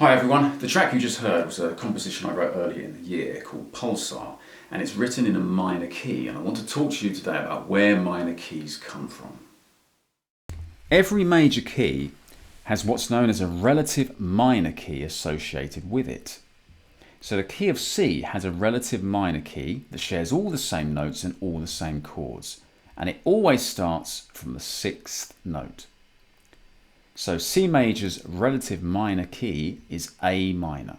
Hi everyone, the track you just heard was a composition I wrote earlier in the year called Pulsar, and it's written in a minor key, and I want to talk to you today about where minor keys come from. Every major key has what's known as a relative minor key associated with it. So the key of C has a relative minor key that shares all the same notes and all the same chords, and it always starts from the 6th note. So C major's relative minor key is A minor.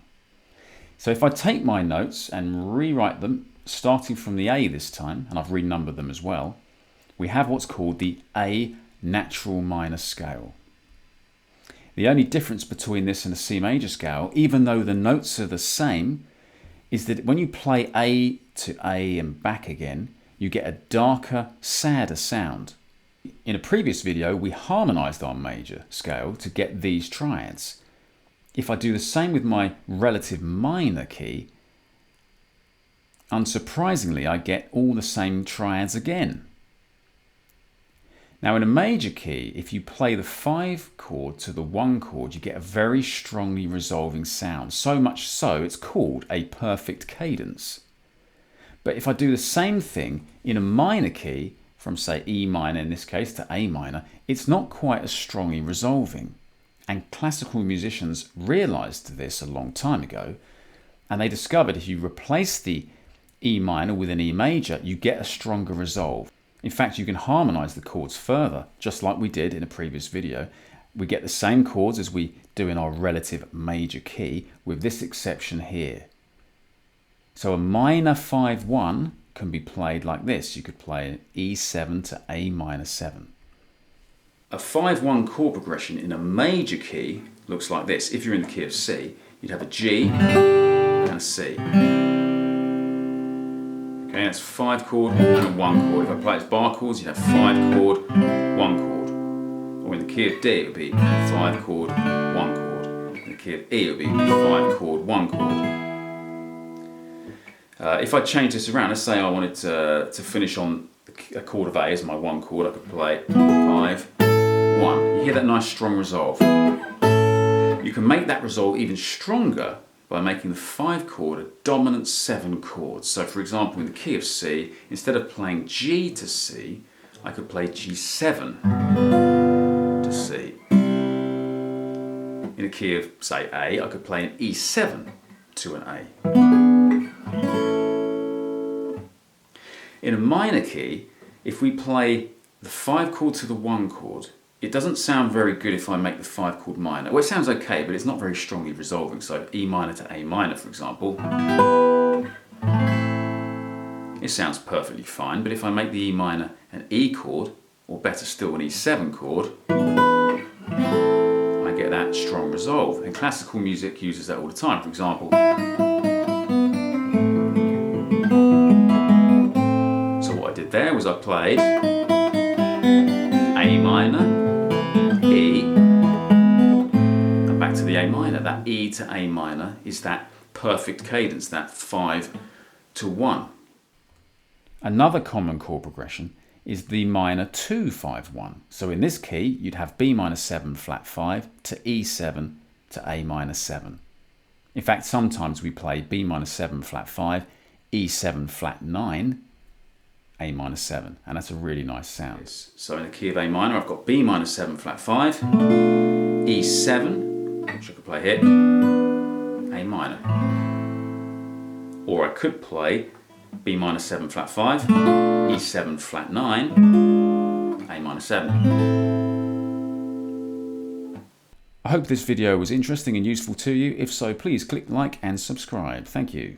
So if I take my notes and rewrite them, starting from the A this time, and I've renumbered them as well, we have what's called the A natural minor scale. The only difference between this and the C major scale, even though the notes are the same, is that when you play A to A and back again, you get a darker, sadder sound. In a previous video, we harmonized our major scale to get these triads. If I do the same with my relative minor key, unsurprisingly, I get all the same triads again. Now in a major key, if you play the 5 chord to the 1 chord, you get a very strongly resolving sound. So much so, it's called a perfect cadence. But if I do the same thing in a minor key, from say E minor in this case to A minor, it's not quite as strongly resolving. And classical musicians realized this a long time ago, and they discovered if you replace the E minor with an E major, you get a stronger resolve. In fact, you can harmonize the chords further, just like we did in a previous video. We get the same chords as we do in our relative major key, with this exception here. So a minor 5-1 can be played like this. You could play E7 to A minor 7. A 5-1 chord progression in a major key looks like this. If you're in the key of C, you'd have a G and a C. Okay, that's 5 chord and a 1 chord. If I play it as bar chords, you'd have 5 chord, 1 chord. Or in the key of D, it would be 5 chord, 1 chord. In the key of E, it would be 5 chord, 1 chord. If I change this around, let's say I wanted to finish on a chord of A as my 1 chord, I could play 5, 1. You hear that nice strong resolve. You can make that resolve even stronger by making the 5 chord a dominant 7 chord. So for example, in the key of C, instead of playing G to C, I could play G7 to C. In the key of, say, A, I could play an E7 to an A. In a minor key, if we play the 5 chord to the 1 chord, it doesn't sound very good if I make the 5 chord minor. Well, it sounds okay, but it's not very strongly resolving. So E minor to A minor, for example, it sounds perfectly fine. But if I make the E minor an E chord, or better still, an E7 chord, I get that strong resolve. And classical music uses that all the time. For example, there was I played A minor, E, and back to the A minor. That E to A minor is that perfect cadence, that 5 to 1. Another common chord progression is the minor 2-5-1. So in this key, you'd have B minor 7 flat 5 to E7 to A minor 7. In fact, sometimes we play B minor 7 flat 5, E7 flat 9, A minor 7, and that's a really nice sound. So in the key of A minor, I've got B minor 7 flat 5, E7, which I could play here, A minor. Or I could play B minor 7 flat 5, E7 flat 9, A minor 7. I hope this video was interesting and useful to you. If so, please click like and subscribe. Thank you.